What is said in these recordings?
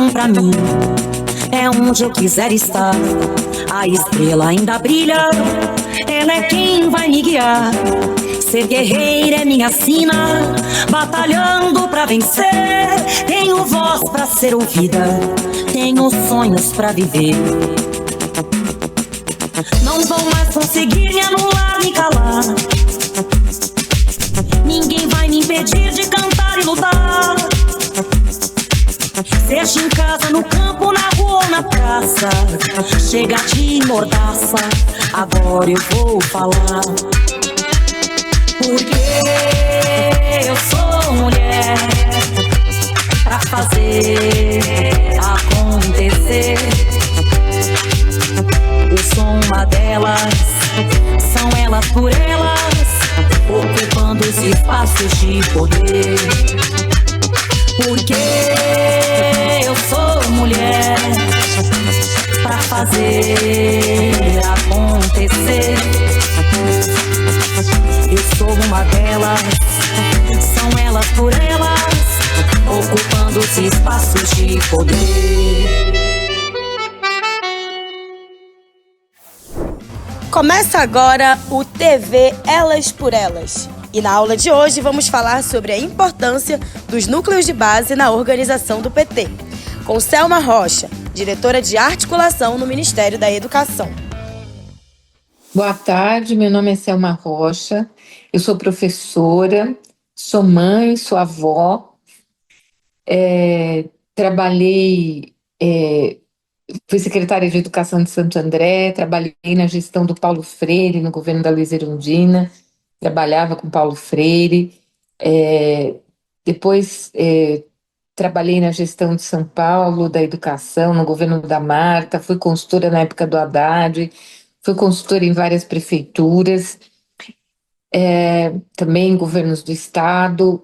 coração pra mim é onde eu quiser estar. A estrela ainda brilha, ela é quem vai me guiar. Ser guerreira é minha sina, batalhando pra vencer. Tenho voz pra ser ouvida, tenho sonhos pra viver. Não vão mais conseguir me anular, me calar. Ninguém vai me impedir de cantar e lutar. Seja em casa, no campo, na rua ou na praça, chega de mordaça, agora eu vou falar. Porque eu sou mulher pra fazer acontecer. Eu sou uma delas, são elas por elas, ocupando os espaços de poder. Porque eu sou mulher pra fazer acontecer. Eu sou uma delas, são elas por elas, ocupando os espaços de poder. Começa agora o TV Elas por Elas. E na aula de hoje vamos falar sobre a importância dos núcleos de base na organização do PT, com Selma Rocha, diretora de articulação no Ministério da Educação. Boa tarde, meu nome é Selma Rocha, eu sou professora, sou mãe, sou avó, fui secretária de Educação de Santo André, trabalhei na gestão do Paulo Freire, no governo da Luiza Erundina, trabalhava com Paulo Freire, depois trabalhei na gestão de São Paulo, da educação, no governo da Marta, fui consultora na época do Haddad, fui consultora em várias prefeituras, também em governos do estado,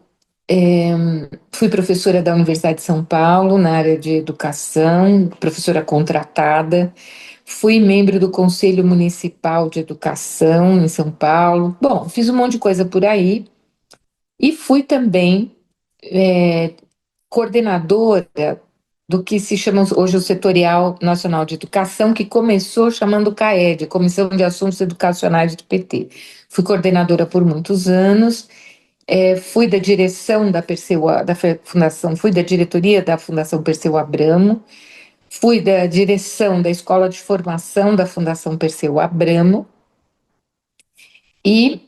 fui professora da Universidade de São Paulo, na área de educação, professora contratada, fui membro do Conselho Municipal de Educação em São Paulo. Bom, fiz um monte de coisa por aí e fui também coordenadora do que se chama hoje o Setorial Nacional de Educação, que começou chamando CAED, Comissão de Assuntos Educacionais do PT. Fui coordenadora por muitos anos, fui da direção da Perseu, da Fundação, fui da diretoria da Fundação Perseu Abramo, fui da direção da Escola de Formação da Fundação Perseu Abramo e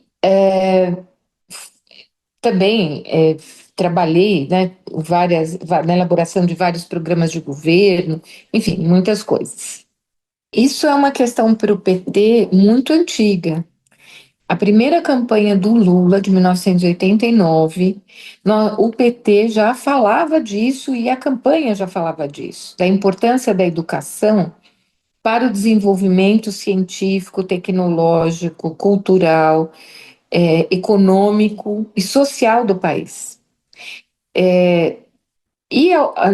também trabalhei, né, na elaboração de vários programas de governo, enfim, muitas coisas. Isso é uma questão para o PT muito antiga. A primeira campanha do Lula, de 1989, o PT já falava disso e a campanha já falava disso, da importância da educação para o desenvolvimento científico, tecnológico, cultural, econômico e social do país.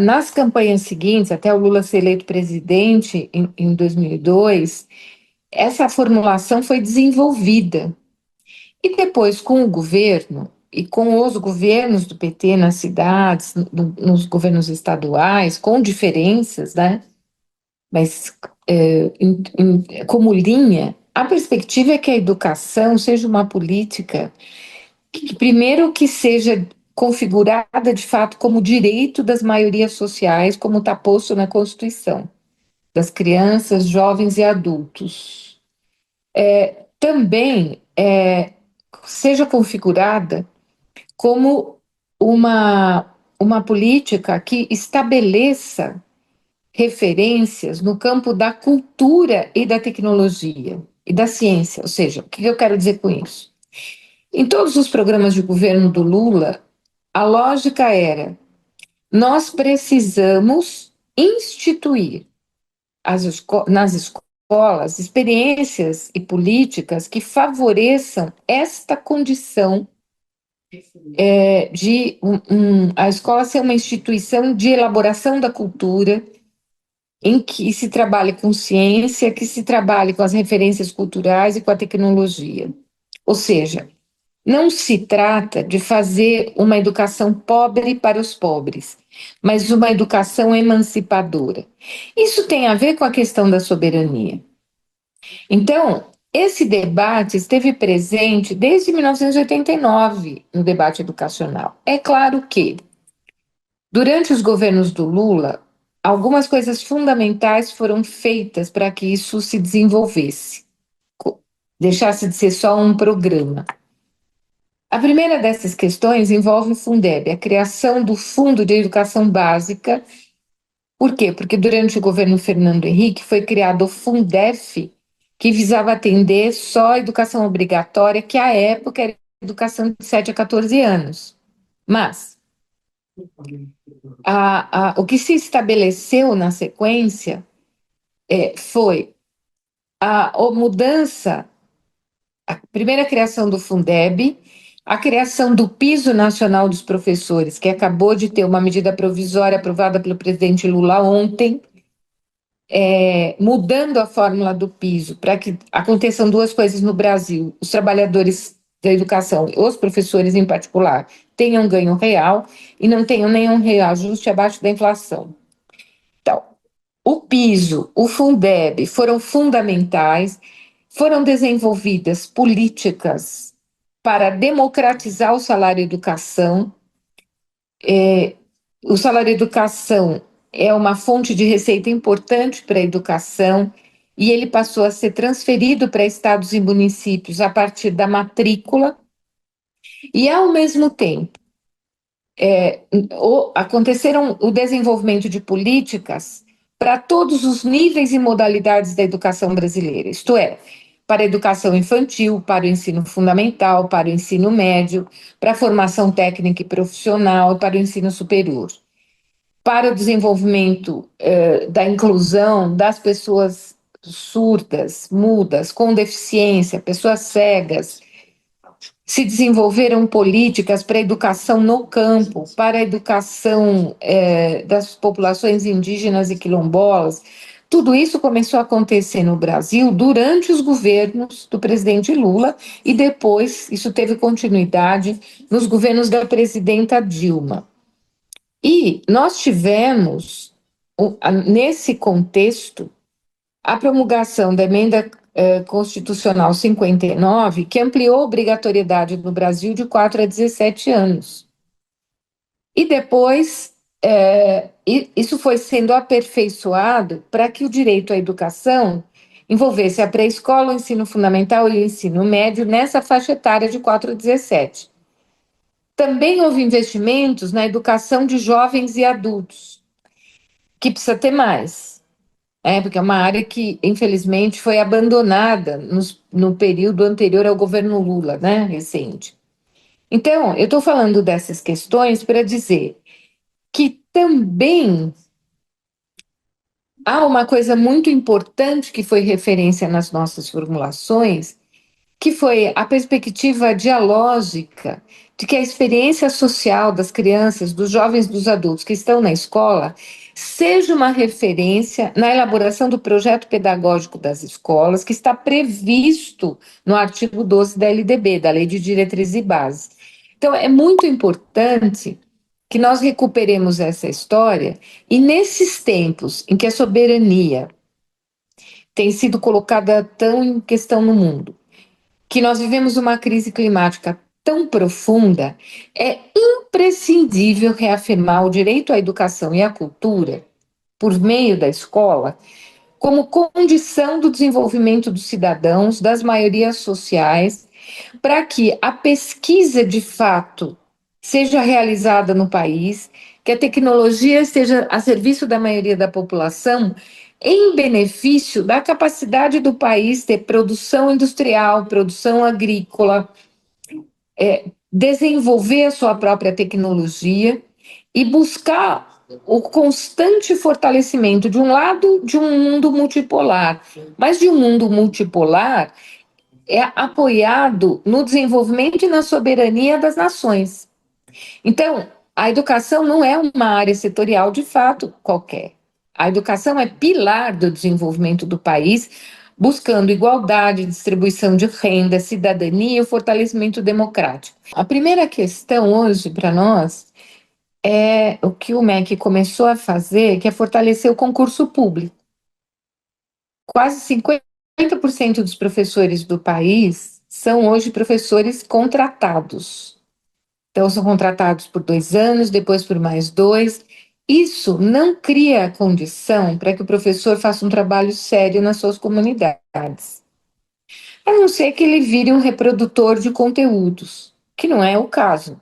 Nas campanhas seguintes, até o Lula ser eleito presidente em 2002, essa formulação foi desenvolvida. E depois, com o governo e com os governos do PT nas cidades, nos governos estaduais, com diferenças, né? Mas como linha, a perspectiva é que a educação seja uma política que, primeiro, que seja configurada de fato como direito das maiorias sociais, como está posto na Constituição, das crianças, jovens e adultos. Também seja configurada como uma política que estabeleça referências no campo da cultura e da tecnologia e da ciência. Ou seja, o que eu quero dizer com isso? Em todos os programas de governo do Lula, a lógica era: nós precisamos instituir nas escolas experiências e políticas que favoreçam esta condição de a escola ser uma instituição de elaboração da cultura, em que se trabalhe com ciência, que se trabalhe com as referências culturais e com a tecnologia. Ou seja, não se trata de fazer uma educação pobre para os pobres, mas uma educação emancipadora. Isso tem a ver com a questão da soberania. Então, esse debate esteve presente desde 1989 no debate educacional. É claro que, durante os governos do Lula, algumas coisas fundamentais foram feitas para que isso se desenvolvesse, deixasse de ser só um programa. A primeira dessas questões envolve o Fundeb, a criação do Fundo de Educação Básica. Por quê? Porque durante o governo Fernando Henrique foi criado o Fundef, que visava atender só a educação obrigatória, que à época era educação de 7 a 14 anos. Mas o que se estabeleceu na sequência foi a mudança, a primeira criação do Fundeb, a criação do Piso Nacional dos Professores, que acabou de ter uma medida provisória aprovada pelo presidente Lula ontem, mudando a fórmula do piso para que aconteçam duas coisas no Brasil: os trabalhadores da educação, os professores em particular, tenham ganho real e não tenham nenhum reajuste abaixo da inflação. Então, o piso, o Fundeb foram fundamentais, foram desenvolvidas políticas para democratizar o salário educação. O salário educação é uma fonte de receita importante para a educação e ele passou a ser transferido para estados e municípios a partir da matrícula e, ao mesmo tempo, aconteceram o desenvolvimento de políticas para todos os níveis e modalidades da educação brasileira, isto é, para a educação infantil, para o ensino fundamental, para o ensino médio, para a formação técnica e profissional e para o ensino superior, para o desenvolvimento da inclusão das pessoas surdas, mudas, com deficiência, pessoas cegas. Se desenvolveram políticas para a educação no campo, para a educação das populações indígenas e quilombolas. Tudo isso começou a acontecer no Brasil durante os governos do presidente Lula e depois isso teve continuidade nos governos da presidenta Dilma. E nós tivemos, nesse contexto, a promulgação da emenda constitucional 59, que ampliou a obrigatoriedade no Brasil de 4 a 17 anos. E depois, isso foi sendo aperfeiçoado para que o direito à educação envolvesse a pré-escola, o ensino fundamental e o ensino médio nessa faixa etária de 4 a 17. Também houve investimentos na educação de jovens e adultos, que precisa ter mais, porque é uma área que, infelizmente, foi abandonada no período anterior ao governo Lula, né, recente. Então, eu estou falando dessas questões para dizer que também há uma coisa muito importante que foi referência nas nossas formulações, que foi a perspectiva dialógica de que a experiência social das crianças, dos jovens, dos adultos que estão na escola seja uma referência na elaboração do projeto pedagógico das escolas, que está previsto no artigo 12 da LDB, da Lei de Diretrizes e Bases. Então, é muito importante que nós recuperemos essa história e, nesses tempos em que a soberania tem sido colocada tão em questão no mundo, que nós vivemos uma crise climática tão profunda, é imprescindível reafirmar o direito à educação e à cultura, por meio da escola, como condição do desenvolvimento dos cidadãos, das maiorias sociais, para que a pesquisa de fato seja realizada no país, que a tecnologia esteja a serviço da maioria da população, em benefício da capacidade do país ter produção industrial, produção agrícola, desenvolver a sua própria tecnologia e buscar o constante fortalecimento, de um lado, de um mundo multipolar, mas de um mundo multipolar apoiado no desenvolvimento e na soberania das nações. Então, a educação não é uma área setorial de fato qualquer. A educação é pilar do desenvolvimento do país buscando igualdade, distribuição de renda, cidadania e o fortalecimento democrático. A primeira questão hoje para nós é o que o MEC começou a fazer, que é fortalecer o concurso público. Quase 50% dos professores do país são hoje professores contratados. Então, são contratados por 2 anos, depois por mais 2. Isso não cria condição para que o professor faça um trabalho sério nas suas comunidades. A não ser que ele vire um reprodutor de conteúdos, que não é o caso.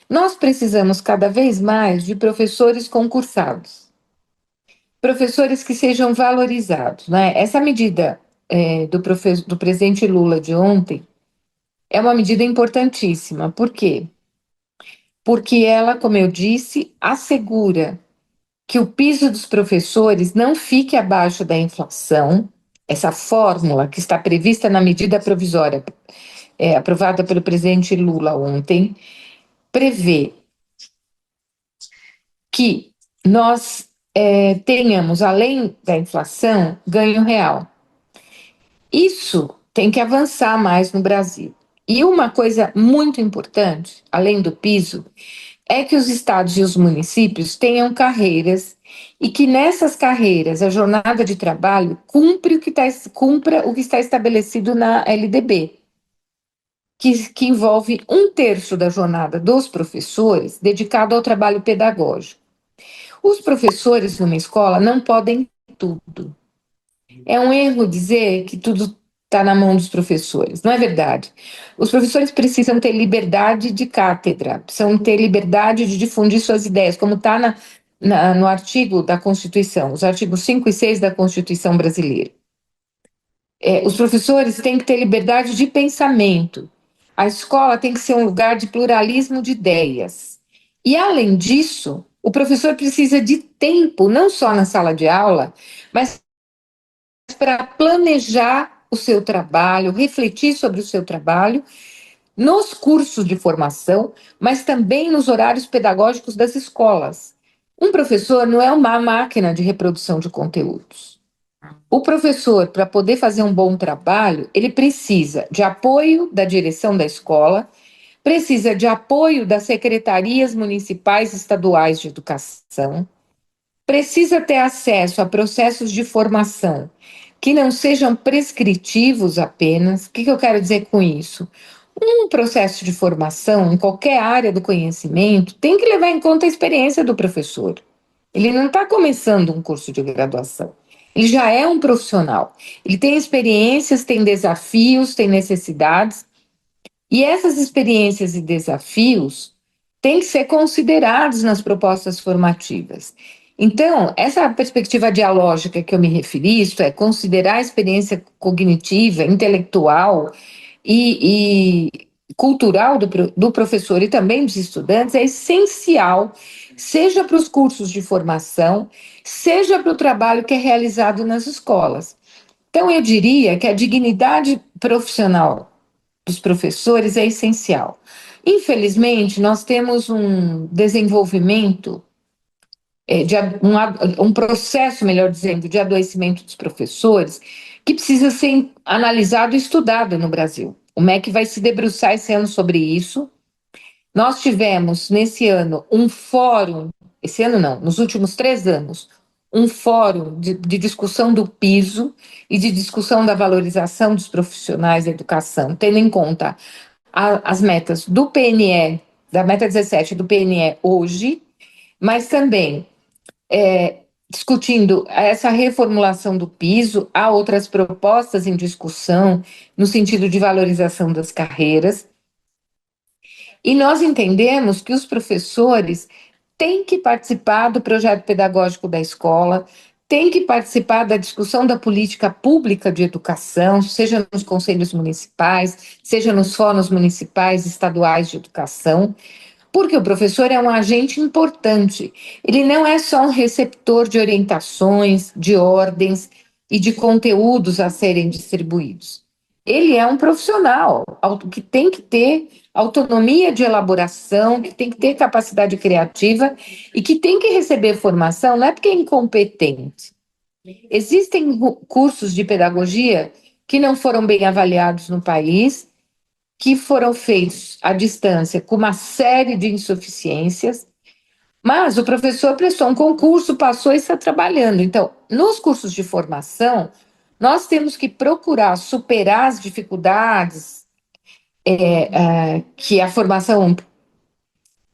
Nós precisamos cada vez mais de professores concursados, professores que sejam valorizados, né? Essa medida do presidente Lula de ontem é uma medida importantíssima. Por quê? Porque ela, como eu disse, assegura que o piso dos professores não fique abaixo da inflação. Essa fórmula que está prevista na medida provisória aprovada pelo presidente Lula ontem prevê que nós tenhamos, além da inflação, ganho real. Isso tem que avançar mais no Brasil. E uma coisa muito importante, além do piso, é que os estados e os municípios tenham carreiras e que nessas carreiras a jornada de trabalho cumpra o que está estabelecido na LDB, que envolve 1/3 da jornada dos professores dedicado ao trabalho pedagógico. Os professores numa escola não podem tudo. É um erro dizer que tudo está na mão dos professores. Não é verdade. Os professores precisam ter liberdade de cátedra, precisam ter liberdade de difundir suas ideias, como está no artigo da Constituição, os artigos 5 e 6 da Constituição brasileira. Os professores têm que ter liberdade de pensamento. A escola tem que ser um lugar de pluralismo de ideias. E, além disso, o professor precisa de tempo, não só na sala de aula, mas para planejar o seu trabalho, refletir sobre o seu trabalho, nos cursos de formação, mas também nos horários pedagógicos das escolas. Um professor não é uma máquina de reprodução de conteúdos. O professor, para poder fazer um bom trabalho, ele precisa de apoio da direção da escola, precisa de apoio das secretarias municipais e estaduais de educação, precisa ter acesso a processos de formação que não sejam prescritivos apenas. O que eu quero dizer com isso? Um processo de formação em qualquer área do conhecimento tem que levar em conta a experiência do professor. Ele não está começando um curso de graduação. Ele já é um profissional. Ele tem experiências, tem desafios, tem necessidades. E essas experiências e desafios têm que ser considerados nas propostas formativas. Então, essa perspectiva dialógica que eu me referi, isto é, considerar a experiência cognitiva, intelectual e cultural do professor e também dos estudantes, é essencial, seja para os cursos de formação, seja para o trabalho que é realizado nas escolas. Então, eu diria que a dignidade profissional dos professores é essencial. Infelizmente, nós temos um desenvolvimento, um processo, melhor dizendo, de adoecimento dos professores que precisa ser analisado e estudado no Brasil. O MEC vai se debruçar esse ano sobre isso. Nós tivemos, nesse ano, um fórum, esse ano não, nos últimos 3 anos, um fórum de discussão do piso e de discussão da valorização dos profissionais da educação, tendo em conta as metas do PNE, da meta 17 do PNE hoje, mas também discutindo essa reformulação do piso. Há outras propostas em discussão no sentido de valorização das carreiras. E nós entendemos que os professores têm que participar do projeto pedagógico da escola, têm que participar da discussão da política pública de educação, seja nos conselhos municipais, seja nos fóruns municipais e estaduais de educação, porque o professor é um agente importante. Ele não é só um receptor de orientações, de ordens e de conteúdos a serem distribuídos. Ele é um profissional que tem que ter autonomia de elaboração, que tem que ter capacidade criativa e que tem que receber formação, não é porque é incompetente, Existem cursos de pedagogia que não foram bem avaliados no país, que foram feitos à distância com uma série de insuficiências, mas o professor prestou um concurso, passou e está trabalhando. Então, nos cursos de formação, nós temos que procurar superar as dificuldades que a formação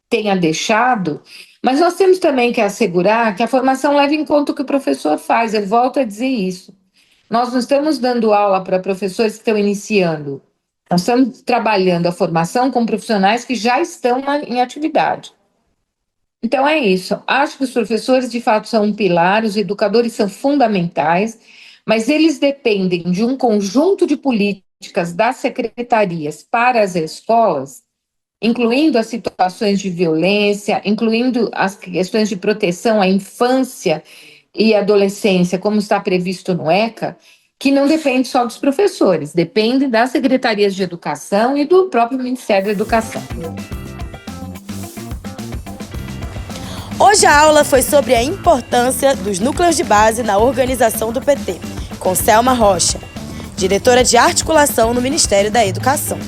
tenha deixado, mas nós temos também que assegurar que a formação leve em conta o que o professor faz. Eu volto a dizer isso. Nós não estamos dando aula para professores que estão iniciando. Nós estamos trabalhando a formação com profissionais que já estão em atividade. Então é isso. Acho que os professores de fato são um pilar, os educadores são fundamentais, mas eles dependem de um conjunto de políticas das secretarias para as escolas, incluindo as situações de violência, incluindo as questões de proteção à infância e adolescência, como está previsto no ECA, que não depende só dos professores, depende das secretarias de educação e do próprio Ministério da Educação. Hoje a aula foi sobre a importância dos núcleos de base na organização do PT, com Selma Rocha, diretora de articulação no Ministério da Educação.